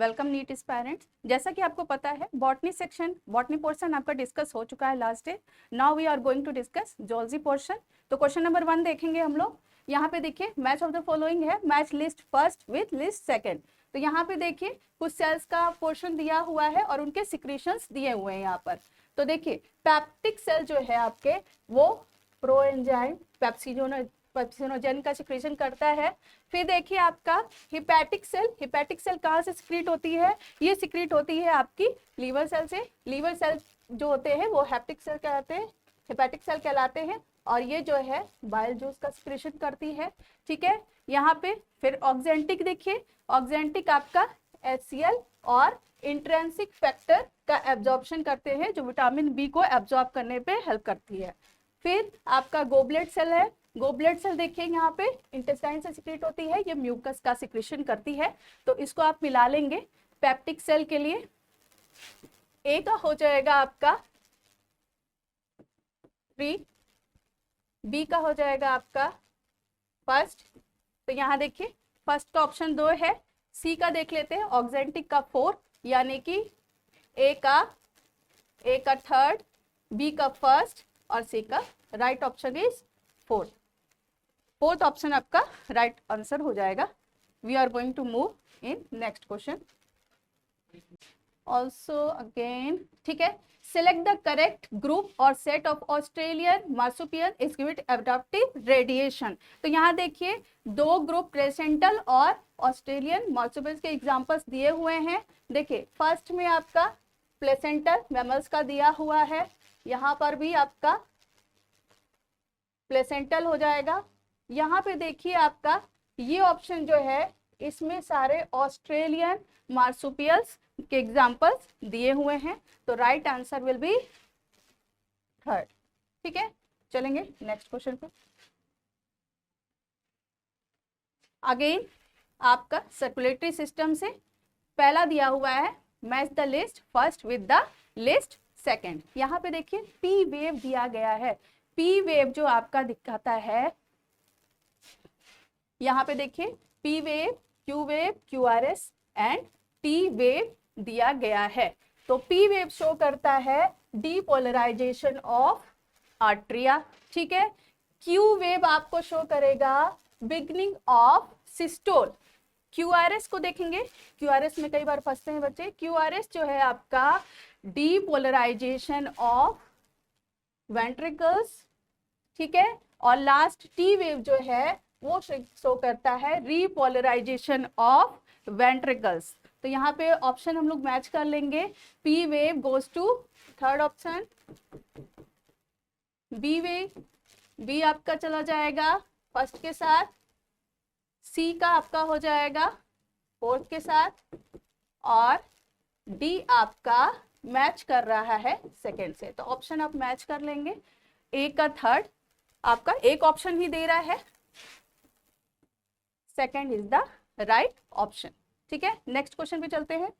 Welcome NEET aspirants. जैसा कि आपको पता है बॉटनी सेक्शन, बॉटनी पोर्शन आपका डिस्कस हो चुका है last day. Now we are going to discuss zoology portion. तो क्वेश्चन नंबर 1 देखेंगे हम लोग। यहाँ पे देखिए मैच ऑफ द फॉलोइंग है, match list first with list second. तो यहाँ पे देखिए कुछ सेल्स का पोर्शन दिया हुआ है और उनके सिक्रीशंस दिए हुए हैं यहाँ पर। तो देखिए पेप्टिक सेल जो है आपके वो प्रोएंजाइम पेप्सिनोजेन का सिक्रीशन करता है। फिर देखिए आपका हिपैटिक सेल कहाँ से सिक्रीट होती है? ये सिक्रीट होती है आपकी लीवर सेल से। लीवर सेल जो होते हैं वो हेप्टिक सेल कहलाते हैं, हिपैटिक सेल कहलाते हैं। और ये जो है बाइल जूस का सिक्रीशन करती है। ठीक है, यहाँ पे फिर ऑक्जेंटिक देखिए, ऑक्जेंटिक आपका HCl और इंट्रिंसिक फैक्टर का एब्जॉर्प्शन करते हैं जो विटामिन बी को एब्जॉर्ब करने पे हेल्प करती है। फिर आपका गोबलेट सेल है, गोबलेट सेल देखिए यहाँ पे इंटेस्टाइन से सिक्रेट होती है, ये म्यूकस का सिक्रेशन करती है। तो इसको आप मिला लेंगे। पेप्टिक सेल के लिए ए का हो जाएगा आपका 3, बी का हो जाएगा आपका फर्स्ट। तो यहाँ देखिए फर्स्ट का ऑप्शन 2 है। सी का देख लेते हैं, ऑक्जेंटिक का 4, यानी कि ए का थर्ड, बी का फर्स्ट और सी का right option is fourth option आपका राइट आंसर हो जाएगा। We are going to move in next question also again. ठीक है, select the correct group और set of Australian marsupial exhibit adaptive radiation। तो यहाँ देखिए 2 ग्रुप क्रेसेंटल और ऑस्ट्रेलियन मार्सुपियल्स के एग्जांपल्स दिए हुए हैं। देखिए फर्स्ट में आपका प्लेसेंटल मैमल्स का दिया हुआ है, यहाँ पर भी आपका प्लेसेंटल हो जाएगा। यहाँ पे देखिए आपका ये ऑप्शन जो है इसमें सारे ऑस्ट्रेलियन मार्सुपियल्स के एग्जांपल्स दिए हुए हैं। तो right answer will be third. ठीक है, चलेंगे नेक्स्ट क्वेश्चन पे। अगेन आपका सर्कुलेटरी सिस्टम से पहला दिया हुआ है match the list first with the list second. यहाँ पे देखिए पी वेव दिया गया है। पी वेव जो आपका दिखाता है, यहाँ पे देखिए P wave, Q wave, QRS and T wave दिया गया है। तो पी वेव शो करता है डीपोलराइजेशन ऑफ आर्ट्रिया। ठीक है, क्यू वेव आपको शो करेगा बिगनिंग ऑफ सिस्टोल। QRS को देखेंगे, QRS में कई बार फंसते हैं बच्चे। QRS जो है आपका डीपोलराइजेशन ऑफ वेंट्रिकल्स। ठीक है, और लास्ट टी वेव जो है वो शो करता है रीपोलराइजेशन ऑफ वेंट्रिकल्स। तो यहाँ पे ऑप्शन हम लोग मैच कर लेंगे। P wave goes to third option, B wave, B आपका चला जाएगा फर्स्ट के साथ, सी का आपका हो जाएगा फोर्थ के साथ और डी आपका मैच कर रहा है सेकेंड से। तो ऑप्शन आप मैच कर लेंगे। ए का थर्ड आपका एक ऑप्शन ही दे रहा है, second is the right option. ठीक है, नेक्स्ट क्वेश्चन पे चलते हैं।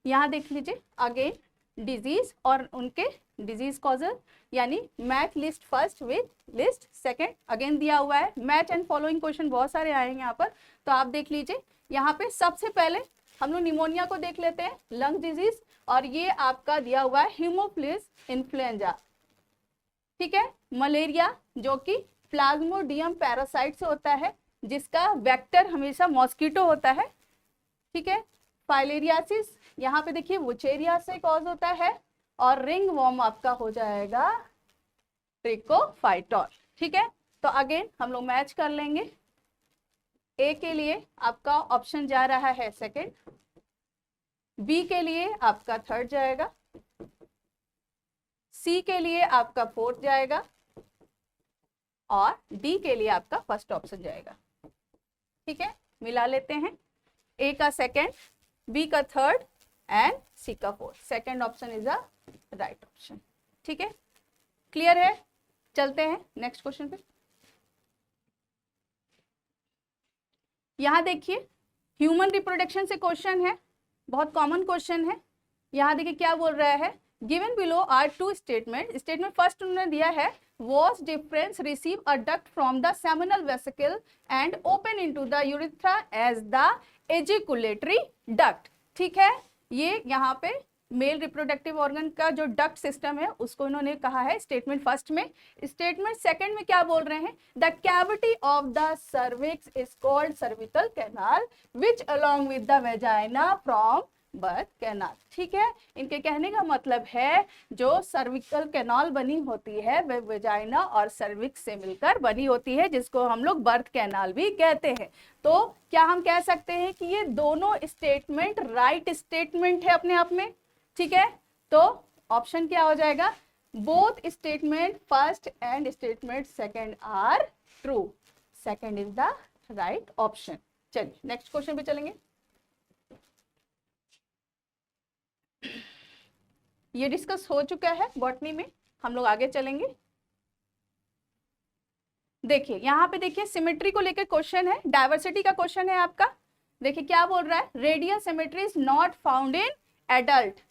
यहां देख लीजिए अगेन डिजीज और उनके डिजीज कॉजेज, यानी match list first with list second again दिया हुआ है। मैच एंड फॉलोइंग क्वेश्चन बहुत सारे आएंगे यहाँ पर, तो आप देख लीजिए। यहाँ पे सबसे पहले हम लोग निमोनिया को देख लेते हैं, लंग डिजीज, और ये आपका दिया हुआ है हीमोफिलस इन्फ्लुएंजा। ठीक है, मलेरिया जो कि प्लाज्मोडियम पैरासाइट से होता है, जिसका वेक्टर हमेशा मॉस्किटो होता है। ठीक है, फाइलेरियासिस यहाँ पे देखिए वुचेरिया से कॉज होता है, और रिंग वॉर्म आपका हो जाएगा ट्रिकोफाइटॉल। ठीक है, तो अगेन हम लोग मैच कर लेंगे। ए के लिए आपका ऑप्शन जा रहा है सेकंड, बी के लिए आपका थर्ड जाएगा, सी के लिए आपका फोर्थ जाएगा और डी के लिए आपका फर्स्ट ऑप्शन जाएगा। ठीक है, मिला लेते हैं। ए का सेकंड, बी का थर्ड एंड सी का fourth. Second option is a right option. ठीक है, क्लियर है? चलते हैं नेक्स्ट क्वेश्चन पे। यहां देखिए ह्यूमन रिप्रोडक्शन से क्वेश्चन है, बहुत कॉमन क्वेश्चन है। यहां देखिए क्या बोल रहा है, given below are 2 statement. Statement first उन्होंने दिया है was difference receive a duct from the seminal vesicle and open into the urethra as the ejaculatory duct। ठीक है, ये यहाँ पे मेल रिप्रोडक्टिव ऑर्गन का जो डक्ट सिस्टम है उसको इन्होंने कहा है स्टेटमेंट फर्स्ट में। स्टेटमेंट सेकंड में क्या बोल रहे हैं, the cavity of the cervix is called cervical canal which along with the vagina from birth canal. ठीक है, इनके कहने का मतलब है जो सर्विकल कैनाल बनी होती है वह वेजाइना और सर्विक्स से मिलकर बनी होती है, जिसको हम लोग बर्थ कैनाल भी कहते हैं। तो क्या हम कह सकते हैं कि ये दोनों स्टेटमेंट राइट स्टेटमेंट है अपने आप में। ठीक है, तो ऑप्शन क्या हो जाएगा, both statement first and statement second are true, second is the right option. चलिए नेक्स्ट क्वेश्चन पे चलेंगे। ये डिस्कस हो चुका है बॉटनी में, हम लोग आगे चलेंगे। देखिए यहाँ पे देखिए सिमेट्री को लेकर क्वेश्चन है, डाइवर्सिटी का क्वेश्चन है आपका। देखिए क्या बोल रहा है, radial symmetry is not found in adult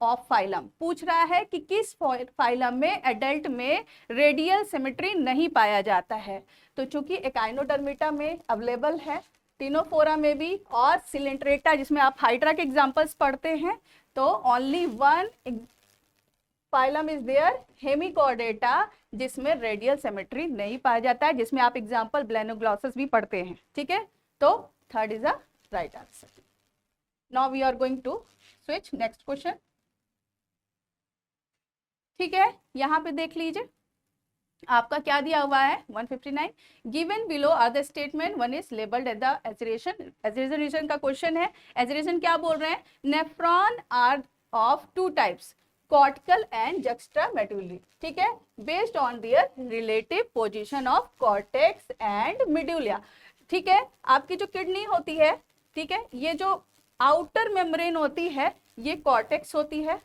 of phylum. पूछ रहा है कि किस फाइलम में एडल्ट में रेडियल सिमेट्री नहीं पाया जाता है। तो चूंकि एकाइनोडर्मिटा में अवेलेबल है, टिनोफोरा में भी, और सिलेंट्रेटा जिसमें आप हाइड्रा के एग्जांपल्स पढ़ते हैं, तो only one phylum is there, hemichordata, जिसमें रेडियल सिमेट्री नहीं पाया जाता है, जिसमें आप एग्जांपल ब्लेनोग्लॉसस भी पढ़ते हैं। ठीक है, तो third is the right answer. Now we are going to switch next question. ठीक है, यहाँ पे देख लीजिए आपका क्या दिया हुआ है 159, given below are the statement, one is labelled at the assertion. Assertion का क्वेश्चन है। एजरेशन क्या बोल रहे हैं, nephron are of two types, cortical and juxtamedullary. ठीक है, based on their relative position of cortex and medulla. ठीक है, आपकी जो किडनी होती है, ठीक है, ये जो आउटर मेम्ब्रेन होती है ये कॉर्टेक्स होती है,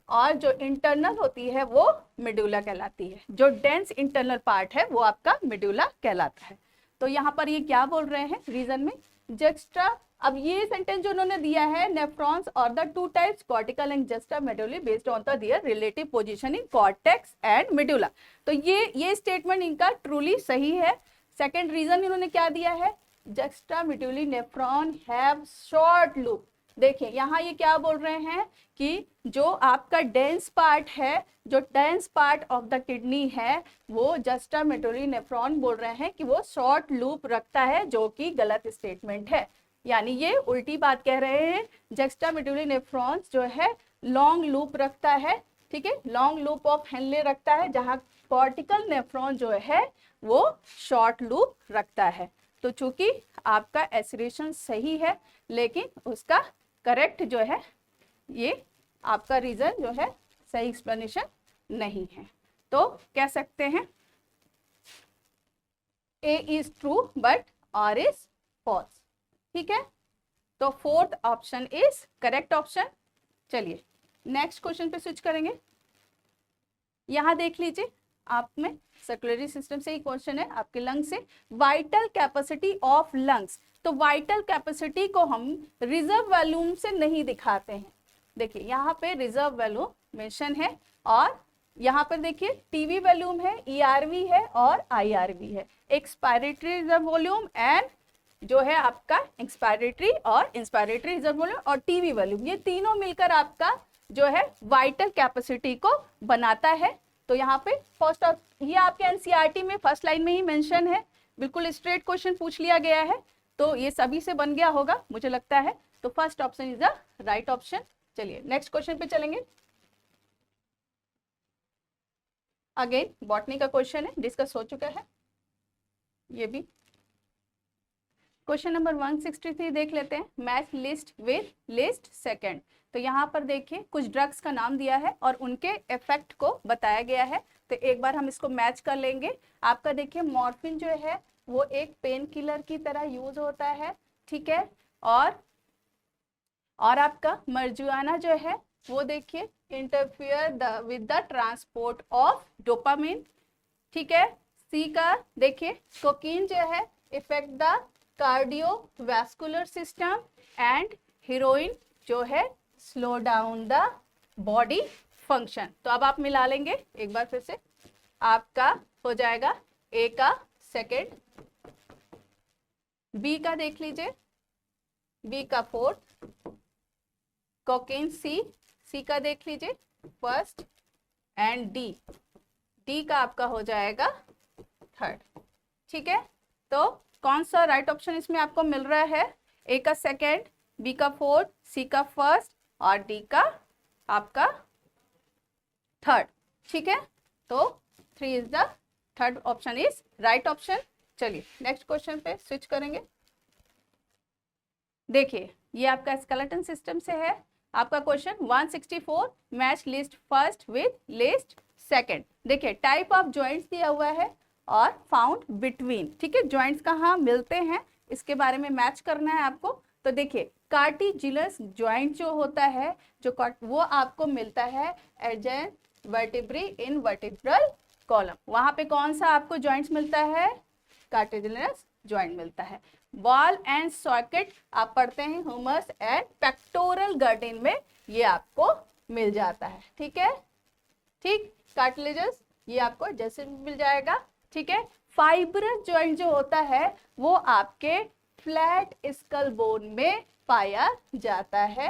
और जो इंटरनल होती है वो मिडुला कहलाती है। जो डेंस इंटरनल पार्ट है वो आपका मिडुला कहलाता है। तो यहाँ पर ये क्या बोल रहे हैं रीजन में, जक्स्ट्रा। अब ये सेंटेंस जो उन्होंने दिया है, नेफ्रॉन्स और the two types cortical and juxtamedullary based on the their relative position in cortex and medulla. तो ये स्टेटमेंट इनका ट्रूली सही है। सेकेंड रीजन इन्होंने क्या दिया है, जक्स्ट्रामेडुलरी नेफ्रॉन हैव शॉर्ट लूप। देखिए यहाँ ये क्या बोल रहे हैं कि जो आपका डेंस पार्ट है, जो dense part of the kidney है, वो जक्स्ट्रामेडुलरी नेफ्रॉन बोल रहे हैं कि वो शॉर्ट लूप रखता है, जो कि गलत स्टेटमेंट है। यानी ये उल्टी बात कह रहे हैं, जक्स्ट्रामेडुलरी नेफ्रॉन्स जो है लॉन्ग लूप रखता है। ठीक है, लॉन्ग लूप ऑफ हेनले रखता है, जहाँ कॉर्टिकल नेफ्रॉन जो है वो शॉर्ट लूप रखता है। तो चूंकि आपका एसरेशन सही है, लेकिन उसका करेक्ट जो है ये आपका रीजन जो है सही एक्सप्लेनेशन नहीं है। तो कह सकते हैं A is true but R is false. ठीक है, तो fourth option is correct option. चलिए नेक्स्ट क्वेश्चन पे स्विच करेंगे। यहां देख लीजिए, आप में सर्कुलरी सिस्टम से ही क्वेश्चन है, आपके लंग से, वाइटल कैपेसिटी ऑफ लंग्स। तो वाइटल कैपेसिटी को हम रिजर्व वॉल्यूम से नहीं दिखाते हैं। देखिए यहाँ पे रिजर्व वॉल्यूम मेंशन है, और यहाँ पर देखिए टीवी वॉल्यूम है, ईआरवी है और आईआरवी है। एक्सपायरेटरी रिजर्व वॉल्यूम एंड जो है आपका एक्सपायरेटरी और इंस्पायरेटरी रिजर्व वॉल्यूम और टीवी वॉल्यूम, ये तीनों मिलकर आपका जो है वाइटल कैपेसिटी को बनाता है। तो यहाँ पे फर्स्ट, और ये आपके एनसीईआरटी में फर्स्ट लाइन में ही मेंशन है, बिल्कुल स्ट्रेट क्वेश्चन पूछ लिया गया है, तो ये सभी से बन गया होगा मुझे लगता है। तो first option is the right option. चलिए नेक्स्ट क्वेश्चन पे चलेंगे। अगेन बॉटनी का क्वेश्चन है, डिस्कस हो चुका है ये भी। क्वेश्चन नंबर 163 देख लेते हैं, match list with list second. तो यहाँ पर देखिए कुछ ड्रग्स का नाम दिया है और उनके इफेक्ट को बताया गया है। तो एक बार हम इसको मैच कर लेंगे। आपका देखिए मॉर्फिन जो है वो एक पेन किलर की तरह यूज होता है। ठीक है, और आपका मर्जुआना जो है वो देखिए interfere with the transport of dopamine. ठीक है, सी का देखिए कोकीन जो है effect the cardiovascular system, and heroine जो है slow down the body function. तो अब आप मिला लेंगे एक बार फिर से, आपका हो जाएगा ए का सेकेंड, बी का देख लीजिए, बी का फोर्थ, कोकेन सी, सी का देख लीजिए फर्स्ट, एंड डी, डी का आपका हो जाएगा थर्ड। ठीक है, तो कौन सा राइट ऑप्शन इसमें आपको मिल रहा है? ए का सेकेंड, बी का फोर्थ, सी का फर्स्ट और डी का आपका थर्ड। ठीक है, तो 3 is the third option is right option. चलिए नेक्स्ट क्वेश्चन पे स्विच करेंगे। देखिए ये आपका स्केलेटन सिस्टम से है आपका question 164, match list first with list second. देखिए टाइप ऑफ जॉइंट्स दिया हुआ है और फाउंड बिटवीन। ठीक है, जॉइंट्स कहाँ मिलते हैं इसके बारे में मैच करना है आपको। तो देखिए कार्टिजिनस जॉइंट जो होता है वो आपको मिलता है एडजेंट वर्टिब्री इन वर्टिब्रल कॉलम। वहां पे कौन सा आपको जॉइंट्स मिलता है? कार्टिजिनस जॉइंट मिलता है। बॉल एंड सॉकेट आप पढ़ते हैं ह्यूमरस एंड पेक्टोरल गर्टिन में, ये आपको मिल जाता है। ठीक है, ठीक, कार्टिलेजस ये आपको जैसे मिल जाएगा। ठीक है, फाइब्रस जॉइंट जो होता है वो आपके फ्लैट स्कल बोन में पाया जाता है।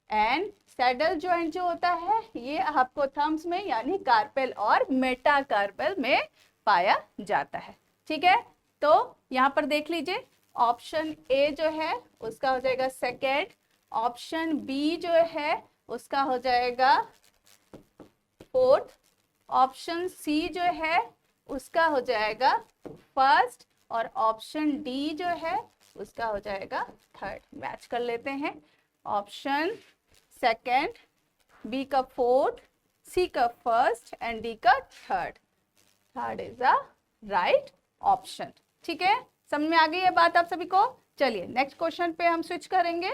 एंड सैडल जॉइंट जो होता है ये आपको थम्स में यानी कार्पेल और मेटाकार्पेल में पाया जाता है। ठीक है, तो यहाँ पर देख लीजिए ऑप्शन ए जो है उसका हो जाएगा सेकेंड, ऑप्शन बी जो है उसका हो जाएगा फोर्थ, ऑप्शन सी जो है उसका हो जाएगा फर्स्ट और ऑप्शन डी जो है उसका हो जाएगा थर्ड। मैच कर लेते हैं, ऑप्शन सेकेंड, बी का फोर्थ, सी का फर्स्ट एंड डी का third. Third is the right option. ठीक है, समझ में आ गई है बात आप सभी को? चलिए नेक्स्ट क्वेश्चन पे हम स्विच करेंगे।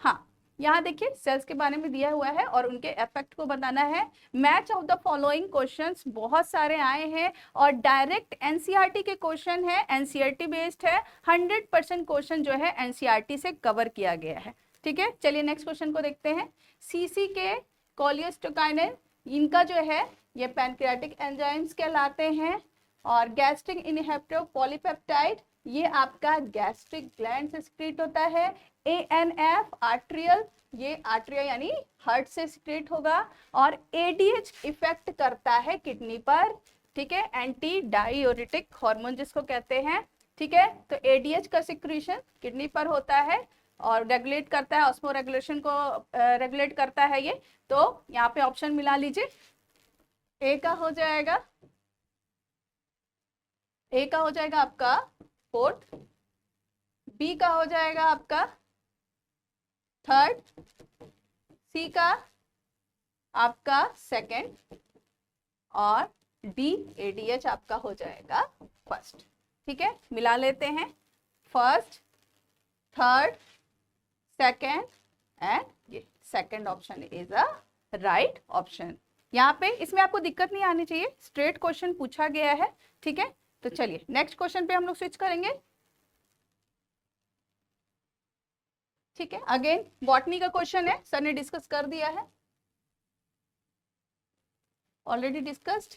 हाँ, यहाँ देखिए सेल्स के बारे में दिया हुआ है और उनके इफेक्ट को बताना है। Match of the following questions बहुत सारे आए हैं और डायरेक्ट एनसीईआरटी के क्वेश्चन है, एनसीईआरटी बेस्ड है। 100% क्वेश्चन जो है एनसीईआरटी से कवर किया गया है। ठीक है, चलिए नेक्स्ट क्वेश्चन को देखते हैं। सीसी के कोलियोस्टोकाइनिन इनका जो है ये पैनक्रियाटिक एंजाइम्स कहलाते हैं और गैस्ट्रिक इनहिबिटर पॉलीपेप्टाइड ये आपका गैस्ट्रिक ग्लैंड से सिक्रेट होता है। एएनएफ आर्ट्रियल ये आर्ट्रिया यानी हार्ट से सिक्रेट होगा और एडीएच इफेक्ट करता है किडनी पर। ठीक है, एंटी डायूरेटिक हार्मोन जिसको कहते हैं। ठीक है, तो एडीएच का सिक्रीशन किडनी पर होता है और रेगुलेट करता है, ऑस्मो रेगुलेशन को रेगुलेट करता है ये। तो यहाँ पे ऑप्शन मिला लीजिए, ए का हो जाएगा, ए का हो जाएगा आपका फोर्थ, बी का हो जाएगा आपका थर्ड, सी का आपका सेकंड और डी एडीएच आपका हो जाएगा फर्स्ट। ठीक है, मिला लेते हैं, फर्स्ट, थर्ड, सेकंड एंड ये second option is a right option. यहाँ पे इसमें आपको दिक्कत नहीं आनी चाहिए, स्ट्रेट क्वेश्चन पूछा गया है। ठीक है, तो चलिए नेक्स्ट क्वेश्चन पे हम लोग स्विच करेंगे। ठीक है, अगेन बॉटनी का क्वेश्चन है, सर ने डिस्कस कर दिया है, ऑलरेडी डिस्कस्ड।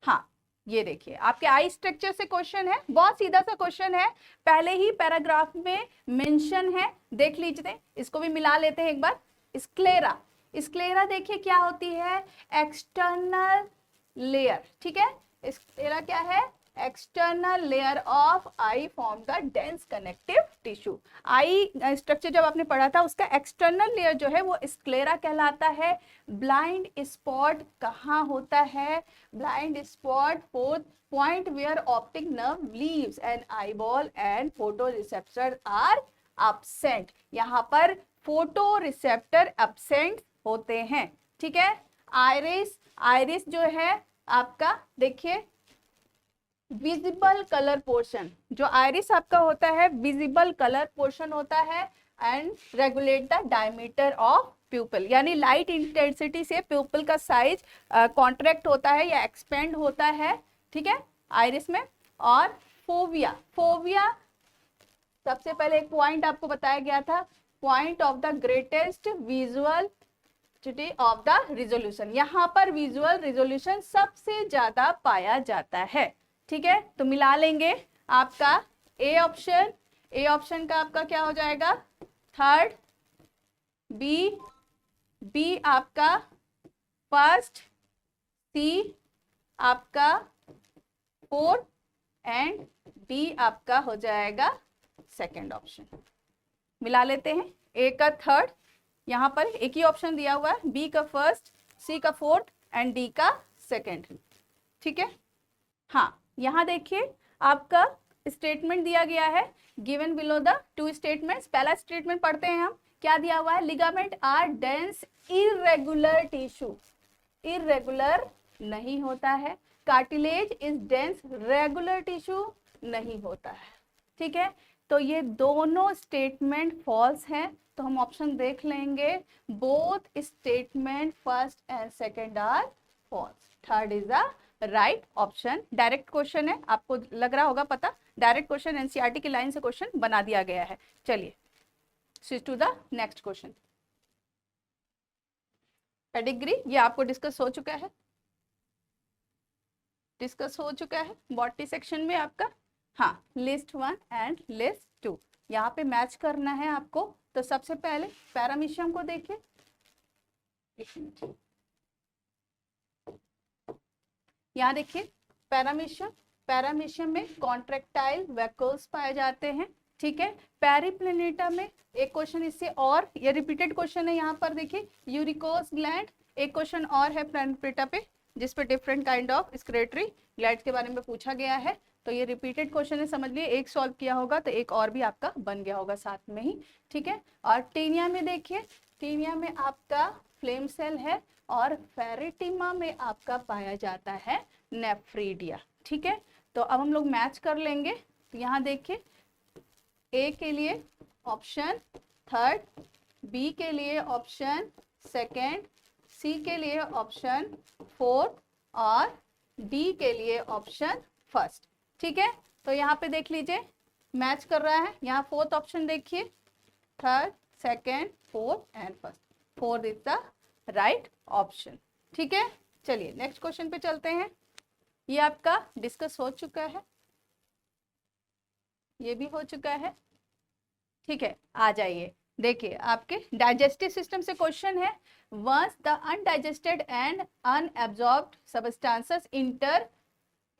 हाँ, ये देखिए आपके आई स्ट्रक्चर से क्वेश्चन है, बहुत सीधा सा क्वेश्चन है, पहले ही पैराग्राफ में मेंशन है, देख लीजिए। इसको भी मिला लेते हैं एक बार। स्क्लेरा, स्क्लेरा देखिए क्या होती है? External layer. ठीक है, स्क्लेरा क्या है? External layer of I form the dense connective tissue. I structure जब आपने पढ़ा था उसका एक्सटर्नल लेयर जो है वो स्क्लेरा कहलाता है। ब्लाइंड स्पॉट कहाँ होता है? Blind spot fourth point where optic nerve leaves and eyeball and photoreceptor are absent। यहाँ पर फोटो रिसेप्टर absent होते हैं। ठीक है, आइरिस, आइरिस जो है आपका देखिए विजिबल कलर पोर्शन, जो आइरिस आपका होता है विजिबल कलर पोर्शन होता है and regulate the diameter of pupil, यानी लाइट इंटेंसिटी से प्यूपल का साइज कॉन्ट्रैक्ट होता है या एक्सपेंड होता है। ठीक है, आइरिस में। और फोविया, फोविया सबसे पहले एक पॉइंट आपको बताया गया था, point of the greatest visual complexity of the resolution, यहाँ पर विजुअल रिजोल्यूशन सबसे ज्यादा पाया जाता है। ठीक है, तो मिला लेंगे आपका ए ऑप्शन का आपका क्या हो जाएगा थर्ड, बी आपका फर्स्ट, सी आपका फोर्थ एंड डी आपका हो जाएगा सेकंड ऑप्शन। मिला लेते हैं, ए का थर्ड, यहाँ पर एक ही ऑप्शन दिया हुआ है, बी का फर्स्ट, सी का फोर्थ एंड डी का सेकंड। ठीक है, हाँ यहाँ देखिए आपका स्टेटमेंट दिया गया है, given below the two statements. पहला स्टेटमेंट पढ़ते हैं हम, क्या दिया हुआ है, ligament are dense irregular tissue, irregular नहीं होता है, cartilage is dense regular tissue नहीं होता है। ठीक है, तो ये दोनों स्टेटमेंट फॉल्स हैं, तो हम ऑप्शन देख लेंगे, both statement first and second are false, third is the right option. Direct question है, आपको लग रहा होगा पता, डायरेक्ट क्वेश्चन एनसीईआरटी की लाइन से क्वेश्चन बना दिया गया है। चलिए switch to the next question. Pedigree ये आपको डिस्कस हो चुका है, बॉटनी सेक्शन में आपका। हाँ, लिस्ट 1 एंड लिस्ट 2 यहाँ पे मैच करना है आपको। तो सबसे पहले पैरामीशियम को देखिए, यहाँ देखिए पैरामीशियम में कॉन्ट्रैक्टाइल वैक्यूल्स पाए जाते हैं। ठीक है, पेरिप्लेनेटा में एक क्वेश्चन इससे और, ये रिपीटेड क्वेश्चन है, यहाँ पर देखिए यूरिकोस ग्लैंड, एक क्वेश्चन और है पेरिप्लेनेटा पे जिस पे different kind of excretory glands के बारे में पूछा गया है। तो ये रिपीटेड क्वेश्चन है, समझ लिए, एक सॉल्व किया होगा तो एक और भी आपका बन गया होगा साथ में ही। ठीक है, और टीनिया में देखिए, टीनिया में आपका फ्लेम सेल है और फेरिटिमा में आपका पाया जाता है नेफ्रीडिया। ठीक है, तो अब हम लोग मैच कर लेंगे। तो यहाँ देखिए, ए के लिए ऑप्शन थर्ड, बी के लिए ऑप्शन सेकंड, सी के लिए ऑप्शन फोर्थ और डी के लिए ऑप्शन फर्स्ट। ठीक है, तो यहाँ पे देख लीजिए मैच कर रहा है। यहाँ फोर्थ ऑप्शन देखिए, third, second, fourth and first, fourth is the right option. ठीक है, चलिए नेक्स्ट क्वेश्चन पे चलते हैं। ये आपका डिस्कस हो चुका है, ये भी हो चुका है। ठीक है, आ जाइए, देखिए आपके डाइजेस्टिव सिस्टम से क्वेश्चन है, once the undigested and unabsorbed substances enter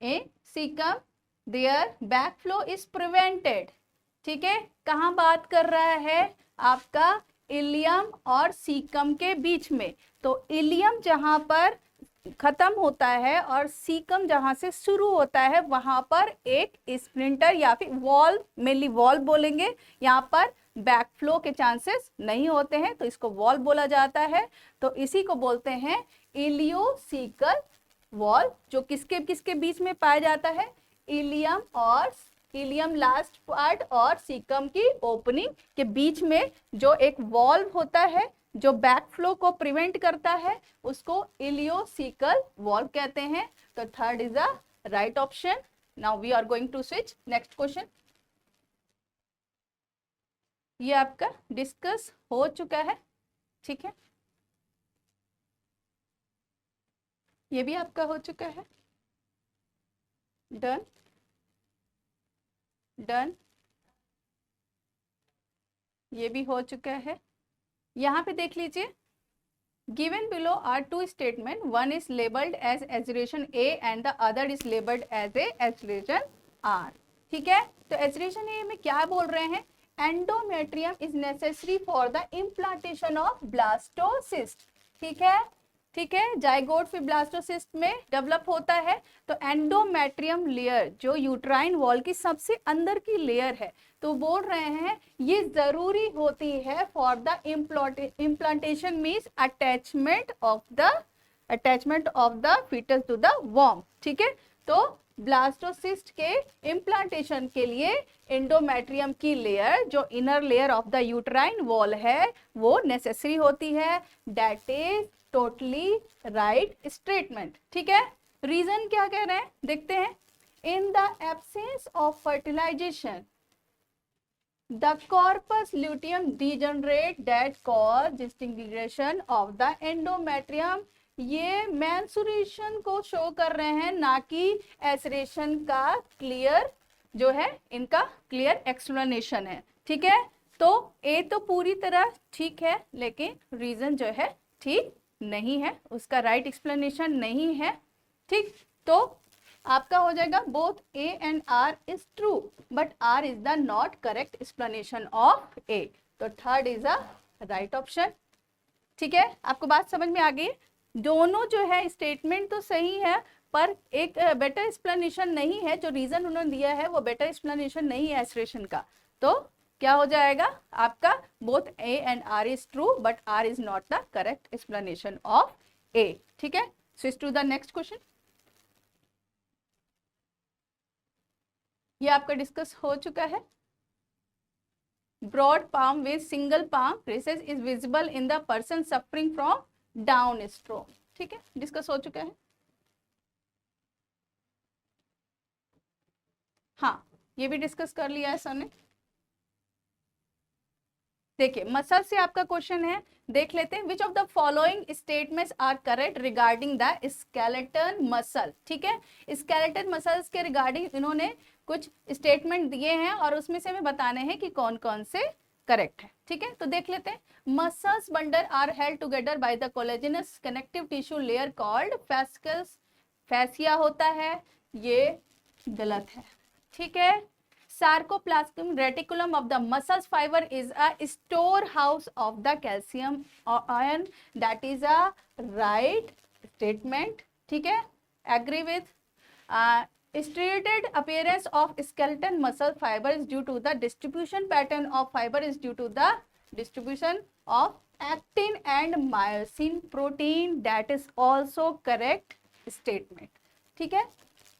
a caecum there backflow is prevented. ठीक है, कहाँ बात कर रहा है, आपका इलियम और सीकम के बीच में। तो इलियम जहां पर खत्म होता है और सीकम जहां से शुरू होता है, वहां पर एक स्प्लिंटर या फिर वॉल्व, मेनली वॉल्व बोलेंगे, यहाँ पर बैकफ्लो के चांसेस नहीं होते हैं, तो इसको वॉल्व बोला जाता है। तो इसी को बोलते हैं इलियोसीकल वॉल्व, जो किसके किसके बीच में पाया जाता है, इलियम और इलियम लास्ट पार्ट और सीकम की ओपनिंग के बीच में जो एक वॉल्व होता है जो बैकफ्लो को प्रिवेंट करता है, उसको इलियोसीकल वॉल्व कहते हैं। तो third is the right option. Now we are going to switch next question. ये आपका डिस्कस हो चुका है। ठीक है, ये भी आपका हो चुका है, डन डन, ये भी हो चुका है। यहाँ पे देख लीजिए, given below are two statement, one is labelled as assertion A and the other is labelled as A assertion R. ठीक है, तो एजुरेशन ए में क्या बोल रहे हैं, endometrium is necessary for the implantation of blastocyst. ठीक है, ठीक है, जाइगोट फिर ब्लास्टोसिस्ट में डेवलप होता है। तो एंडोमेट्रियम लेयर जो यूट्राइन वॉल की सबसे अंदर की लेयर है, तो बोल रहे हैं ये जरूरी होती है for the implantation means attachment of the foetus to the वॉर्म। ठीक है, तो ब्लास्टोसिस्ट के इम्प्लांटेशन के लिए एंडोमेट्रियम की लेयर जो inner layer of the uterine wall है वो नेसेसरी होती है। That is totally right statement. ठीक है, रीजन क्या कह रहे हैं देखते हैं। In the absence of fertilisation, the corpus luteum degenerate that cause disintegration of the endometrium. ये मेंसुरेशन को शो कर रहे हैं, ना कि एसरेशन का क्लियर जो है इनका क्लियर एक्सप्लेनेशन है। ठीक है, तो ए तो पूरी तरह ठीक है, लेकिन रीजन जो है ठीक नहीं है, उसका राइट एक्सप्लेनेशन नहीं है। ठीक, तो आपका हो जाएगा both A and R is true, but R is the not correct explanation of A, तो third is a right option. ठीक है, आपको बात समझ में आ गई? दोनों जो है स्टेटमेंट तो सही है, पर एक बेटर एक्सप्लेनेशन नहीं है, जो रीजन उन्होंने दिया है वो बेटर एक्सप्लेनेशन नहीं है एसरेशन का। तो क्या हो जाएगा आपका, both A and R is true but R is not the correct explanation of A. ठीक है, switch to the next question. ये आपका डिस्कस हो चुका है। Broad palm with single palm recess is visible in the person suffering from down stroke. ठीक है, discuss हो चुका है। हाँ, ये भी डिस्कस कर लिया है सर ने। देखिए मसल से आपका क्वेश्चन है, देख लेते हैं। Which of the following statements are correct regarding the skeleton muscle. ठीक है, स्केलेटन मसल्स के रिगार्डिंग इन्होंने कुछ स्टेटमेंट दिए हैं और उसमें से हमें बताने हैं कि कौन कौन से करेक्ट है। ठीक है, तो देख लेते हैं। Muscles bundle are held together by the collagenous connective tissue layer called fascus, fascia होता है, ये गलत है। ठीक है, sarcoplasmic reticulum of the muscle fiber is a storehouse of the calcium ion, that is a right statement। ठीक है, agree with striated appearance of skeleton muscle fiber is due to the distribution pattern of fiber is due to the distribution of actin and myosin protein, that is also correct statement। ठीक है,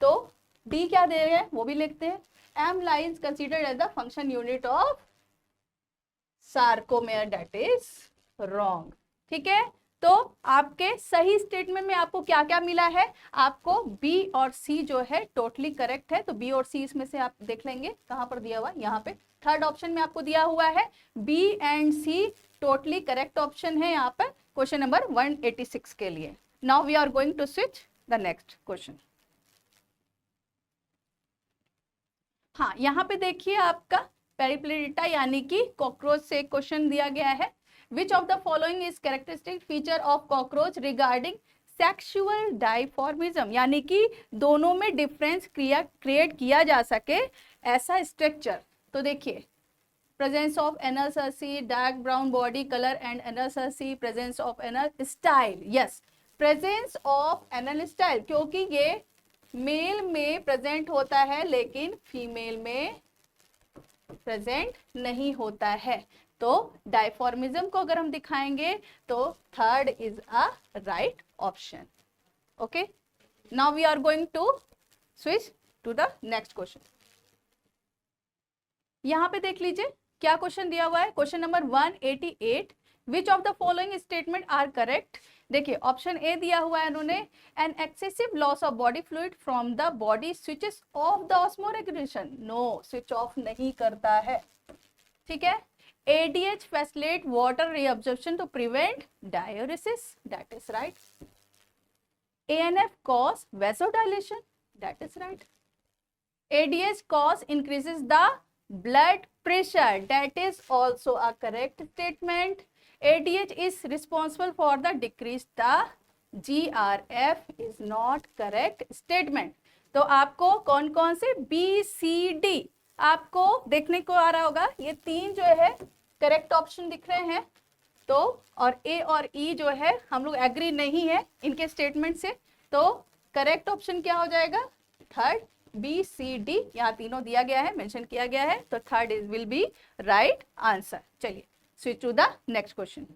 तो D क्या दे रहे हैं वो भी लिखते हैं। M lines considered as the function unit of sarcomere, that is wrong। ठीक है, तो आपके सही स्टेटमेंट में आपको क्या क्या मिला है, आपको बी और सी जो है टोटली करेक्ट है। तो बी और सी इसमें से आप देख लेंगे कहां पर दिया हुआ, यहाँ पे थर्ड ऑप्शन में आपको दिया हुआ है B and C totally correct option है यहाँ पर क्वेश्चन नंबर 186 के लिए। Now we are going to switch the next question. हाँ, यहाँ पे देखिए आपका पेरिप्लेटा यानी कि कॉकरोच से क्वेश्चन दिया गया है। Which of the following is characteristic feature of cockroach regarding sexual dimorphism, यानी कि दोनों में डिफरेंस क्रिएट किया जा सके ऐसा स्ट्रक्चर। तो देखिए, presence of anal Cersei, dark brown body colour and anal Cersei, presence of anal style. Yes, presence of anal style, क्योंकि ये मेल में प्रेजेंट होता है लेकिन फीमेल में प्रेजेंट नहीं होता है। तो डाइफॉर्मिज्म को अगर हम दिखाएंगे तो third is a right option. Okay, now we are going to switch to the next question. यहां पे देख लीजिए क्या क्वेश्चन दिया हुआ है, question number 188। Which of the following statement are correct. देखिए ऑप्शन ए दिया हुआ है इन्होंने, an excessive loss of body fluid from the body switches off the osmoregulation. No, switch off नहीं करता है। ठीक है, ADH facilitate water reabsorption to prevent diuresis, that is right. ANF cause vasodilation, that is right. ADH cause increases the blood pressure, that is also a correct statement। ADH is responsible for the decrease the GRF is not correct statement। तो आपको कौन कौन से B C D आपको देखने को आ रहा होगा, ये तीन जो है करेक्ट ऑप्शन दिख रहे हैं। तो और A और E जो है हम लोग एग्री नहीं है इनके स्टेटमेंट से, तो करेक्ट ऑप्शन क्या हो जाएगा, थर्ड बी सी डी, यहाँ तीनों दिया गया है, मेंशन किया गया है, तो third is will be right answer. चलिए switch to the next question.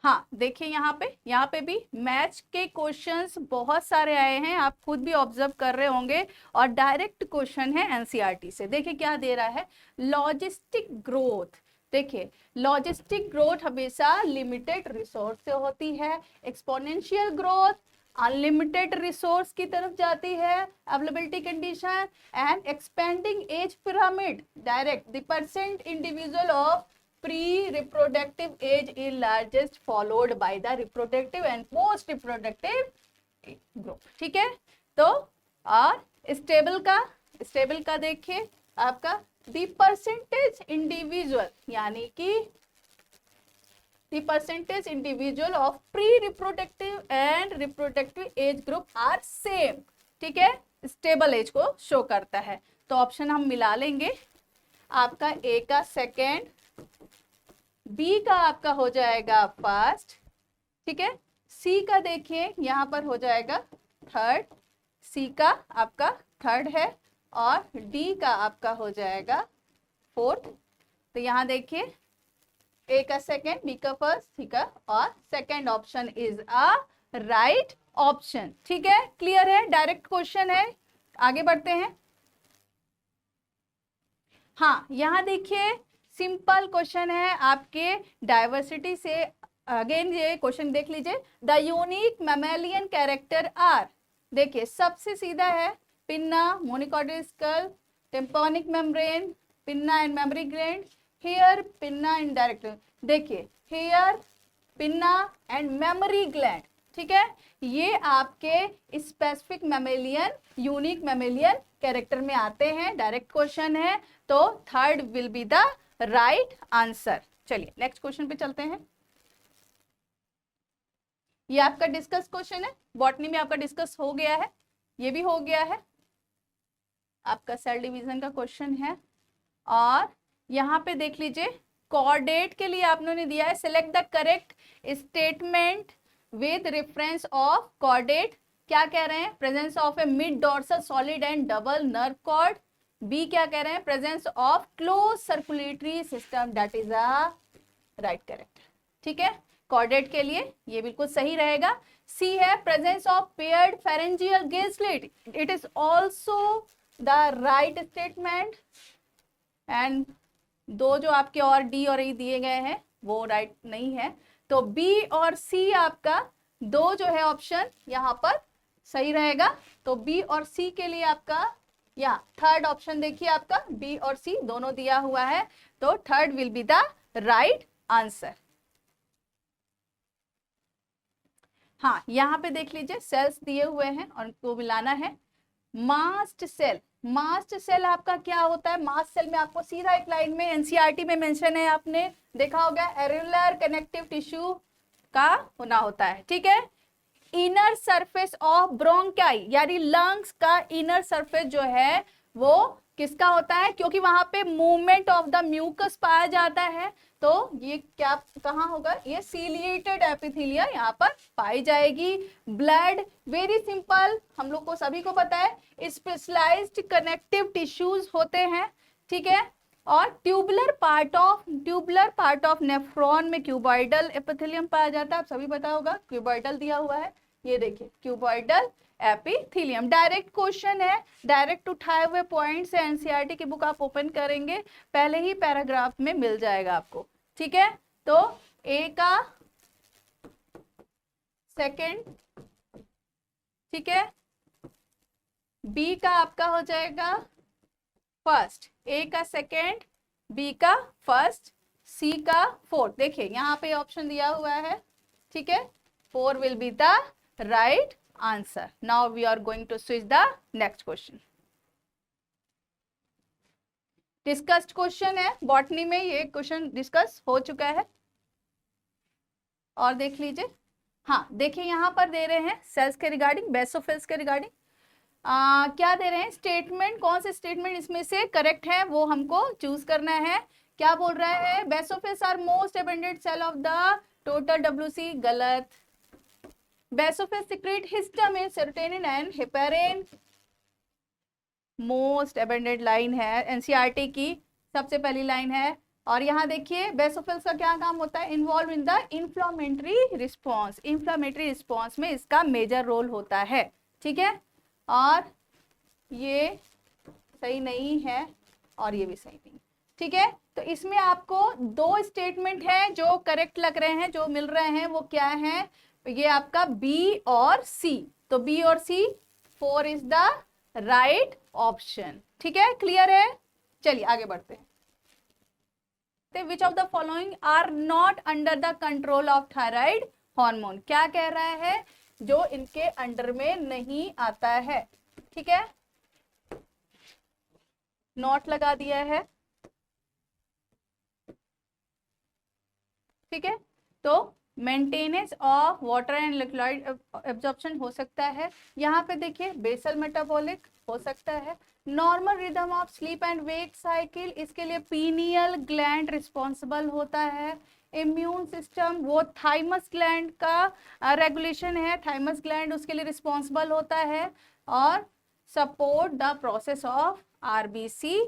हाँ देखिए यहाँ पे भी मैच के क्वेश्चंस बहुत सारे आए हैं, आप खुद भी ऑब्जर्व कर रहे होंगे, और डायरेक्ट क्वेश्चन है एनसीईआरटी से। देखिए क्या दे रहा है, लॉजिस्टिक ग्रोथ। देखिए लॉजिस्टिक ग्रोथ हमेशा लिमिटेड रिसोर्स से होती है, एक्सपोनेंशियल ग्रोथ अनलिमिटेड रिसोर्स की तरफ जाती है, availability condition, and expanding age pyramid direct the percent individual of pre reproductive age is largest followed by the reproductive and post reproductive group. ठीक है, तो और स्टेबल का देखिए आपका द परसेंटेज इंडिविजुअल, यानी कि the percentage individual of pre-reproductive and reproductive age group are same। ठीक है, स्टेबल एज को शो करता है। तो ऑप्शन हम मिला लेंगे, आपका ए का सेकेंड, बी का आपका हो जाएगा फर्स्ट, ठीक है, सी का देखिए यहाँ पर हो जाएगा थर्ड, सी का आपका थर्ड है, और डी का आपका हो जाएगा फोर्थ। तो यहाँ देखिए ए का सेकेंड, बी का फर्स्ट, सी का, और second option is a right option. ठीक है, क्लियर है, डायरेक्ट क्वेश्चन है, आगे बढ़ते हैं। हाँ, यहाँ देखिए सिंपल क्वेश्चन है आपके डाइवर्सिटी से। अगेन ये क्वेश्चन देख लीजिए, the unique mammalian character are, देखिए सबसे सीधा है, pinna, monocordial skull, tympanic membrane, pinna and mammary gland, hair, pinna and direct, देखिए hair, pinna and mammary gland. ठीक है, ये आपके specific mammalian, unique mammalian character में आते हैं, डायरेक्ट क्वेश्चन है, तो third will be the right answer. चलिए नेक्स्ट क्वेश्चन पे चलते हैं। ये आपका डिस्कस क्वेश्चन है, बॉटनी में आपका डिस्कस हो गया है, ये भी हो गया है, आपका सेल डिवीजन का क्वेश्चन है। और यहाँ पे देख लीजिए कोऑर्डिनेट के लिए आपने दिया है, select the correct statement with reference of coordinate. क्या कह रहे हैं, presence of a mid dorsal solid and double nerve cord. B क्या कह रहे हैं, presence of close circulatory system, that is a right correct. ठीक है, कोऑर्डिनेट के लिए ये बिल्कुल सही रहेगा। सी है presence of paired pharyngeal gauge slit, it is also the right statement. And दो जो आपके और डी और ई दिए गए हैं वो राइट नहीं है, तो बी और सी आपका दो जो है ऑप्शन यहाँ पर सही रहेगा। तो बी और सी के लिए आपका यहाँ थर्ड ऑप्शन देखिए, आपका बी और सी दोनों दिया हुआ है, तो third will be the right answer. हाँ, यहाँ पे देख लीजिए सेल्स दिए हुए हैं और उनको मिलाना है। मास्ट सेल, मास्ट सेल आपका क्या होता है, मास्ट सेल में आपको सीधा एक लाइन में एनसीईआरटी में मेंशन है, आपने देखा होगा, एरेगुलर कनेक्टिव टिश्यू का होना होता है। ठीक है, इनर सरफेस ऑफ ब्रोंकाई, यानी लंग्स का इनर सरफेस जो है वो किसका होता है, क्योंकि वहां पे मूवमेंट ऑफ द म्यूकस पाया जाता है, तो ये क्या कहाँ होगा, ये सीलिएटेड एपिथेलिया यहाँ पर पाई जाएगी। ब्लड, वेरी सिंपल, हम लोग को सभी को पता है, स्पेशलाइज्ड कनेक्टिव टिश्यूज होते हैं। ठीक है, और ट्यूबुलर पार्ट ऑफ नेफ्रॉन में क्यूबॉइडल एपिथेलियम पाया जाता है, आप सभी पता होगा, क्यूबॉइडल दिया हुआ है, ये देखिए क्यूबॉइडल एपिथेलियम। डायरेक्ट क्वेश्चन है, डायरेक्ट उठाए हुए पॉइंट से एनसीईआरटी की बुक आप ओपन करेंगे, पहले ही पैराग्राफ में मिल जाएगा आपको। ठीक है, तो ए का सेकंड, ठीक है, बी का आपका हो जाएगा फर्स्ट, ए का सेकंड, बी का फर्स्ट, सी का फोर्थ। देखिए यहाँ पे ऑप्शन दिया हुआ है, ठीक है, 4 will be the right answer. Now we are going to switch the next question. Discussed question है, बॉटनी में ये क्वेश्चन डिस्कस हो चुका है, और देख लीजिए। हाँ देखिए यहाँ पर दे रहे हैं सेल्स के रिगार्डिंग, बेसोफिल्स के रिगार्डिंग क्या दे रहे हैं, स्टेटमेंट, कौन से स्टेटमेंट इसमें से करेक्ट है वो हमको चूज करना है। क्या बोल रहा है, basophils are most abundant cell of the total WC, गलत। Basophils secrete histamine, serotonin and heparin, most abundant line है, एनसीईआरटी की सबसे पहली लाइन है। और यहाँ देखिए बेसोफिल्स का क्या काम होता है, involve in the inflammatory response, inflammatory response में इसका मेजर रोल होता है। ठीक है, और ये सही नहीं है और ये भी सही नहीं। ठीक है, तो इसमें आपको दो स्टेटमेंट है जो करेक्ट लग रहे हैं, जो मिल रहे हैं वो क्या है, ये आपका बी और सी, तो बी और C 4 is the right option. ठीक है, क्लियर है। चलिए आगे बढ़ते हैं। Which of the following are not under the control of thyroid hormone, क्या कह रहा है, जो इनके अंडर में नहीं आता है। ठीक है, नॉट लगा दिया है। ठीक है, तो maintenance of water and electrolyte absorption हो सकता है। यहाँ पे देखिए बेसल मेटाबॉलिक हो सकता है। Normal rhythm of sleep and wake cycle, इसके लिए पीनियल ग्लैंड रिस्पॉन्सिबल होता है। इम्यून सिस्टम, वो थाइमस ग्लैंड का रेगुलेशन है, थाइमस ग्लैंड उसके लिए रिस्पॉन्सिबल होता है। और support the process of RBC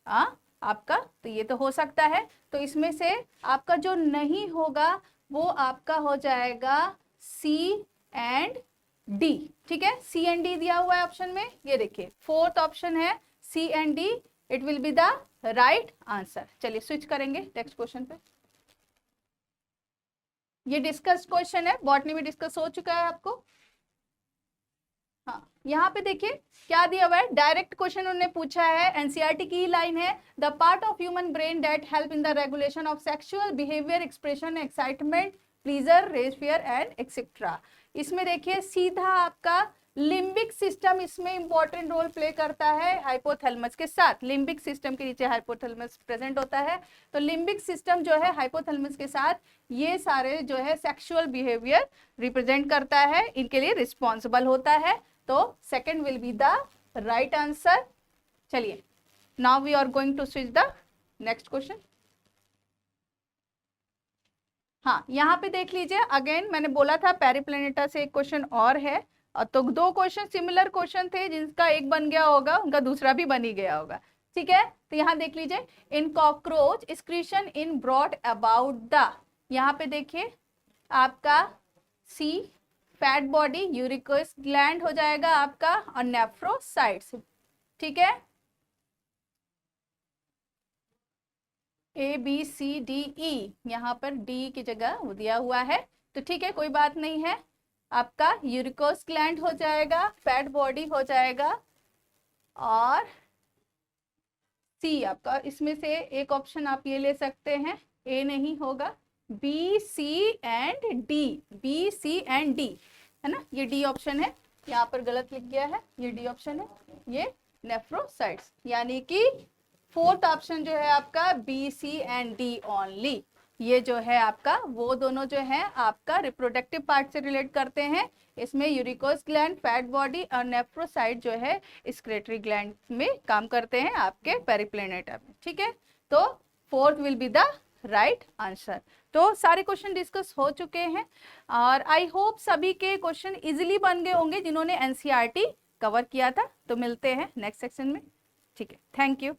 आपका, तो ये तो हो सकता है। तो इसमें से आपका जो नहीं होगा वो आपका हो जाएगा सी एंड डी। ठीक है, सी एंड डी दिया हुआ है ऑप्शन में, ये देखिए फोर्थ ऑप्शन है C and D, it will be the right answer. चलिए स्विच करेंगे नेक्स्ट क्वेश्चन पे। ये डिस्कस्ड क्वेश्चन है, बॉटनी में डिस्कस हो चुका है आपको। हाँ, यहाँ पे देखिए क्या दिया हुआ है, डायरेक्ट क्वेश्चन उन्होंने पूछा है, एनसीईआरटी की लाइन है, the part of human brain that help in the regulation of sexual behaviour, expression, excitement, pleasure, rage, fear and etcetera. इसमें देखिए सीधा आपका लिम्बिक सिस्टम इसमें इंपॉर्टेंट रोल प्ले करता है हाइपोथैलेमस के साथ। लिम्बिक सिस्टम के नीचे हाइपोथैलेमस प्रेजेंट होता है, तो लिम्बिक सिस्टम जो है हाइपोथैलेमस के साथ ये सारे जो है सेक्सुअल बिहेवियर रिप्रेजेंट करता है, इनके लिए रिस्पॉन्सिबल होता है। तो second will be the right answer. चलिए now we are going to switch the next question. हाँ, यहाँ पे देख लीजिए, अगेन मैंने बोला था पेरिप्लेनेटा से एक क्वेश्चन और है, तो दो क्वेश्चन सिमिलर क्वेश्चन थे, जिनका एक बन गया होगा उनका दूसरा भी बन ही गया होगा। ठीक है, तो यहाँ देख लीजिए, इन cockroach excretion in broad about the, यहाँ पे देखिए आपका सी फैट बॉडी, यूरिकस ग्लैंड हो जाएगा आपका, और नेफ्रोसाइट्स। ठीक है, A B C D E, यहाँ पर डी की जगह वो दिया हुआ है, तो ठीक है कोई बात नहीं है। आपका यूरिकोस ग्लैंड हो जाएगा, फैट बॉडी हो जाएगा, और सी आपका, इसमें से एक ऑप्शन आप ये ले सकते हैं, ए नहीं होगा, B C and D, B C and D है ना, ये डी ऑप्शन है, यहाँ पर गलत लिख गया है, ये डी ऑप्शन है, ये नेफ्रोसाइट्स, यानी कि फोर्थ ऑप्शन जो है आपका B C and D only, ये जो है आपका वो दोनों जो है आपका रिप्रोडक्टिव पार्ट से रिलेट करते हैं। इसमें यूरिकोस ग्लैंड, फैट बॉडी और नेफ्रोसाइट जो है एक्सक्रीटरी ग्लैंड में काम करते हैं आपके पेरिप्लेनेटा में। ठीक है, तो fourth will be the right answer. तो सारे क्वेश्चन डिस्कस हो चुके हैं, और आई होप सभी के क्वेश्चन इजीली बन गए होंगे जिन्होंने एनसीईआरटी कवर किया था। तो मिलते हैं नेक्स्ट सेक्शन में। ठीक है, थैंक यू।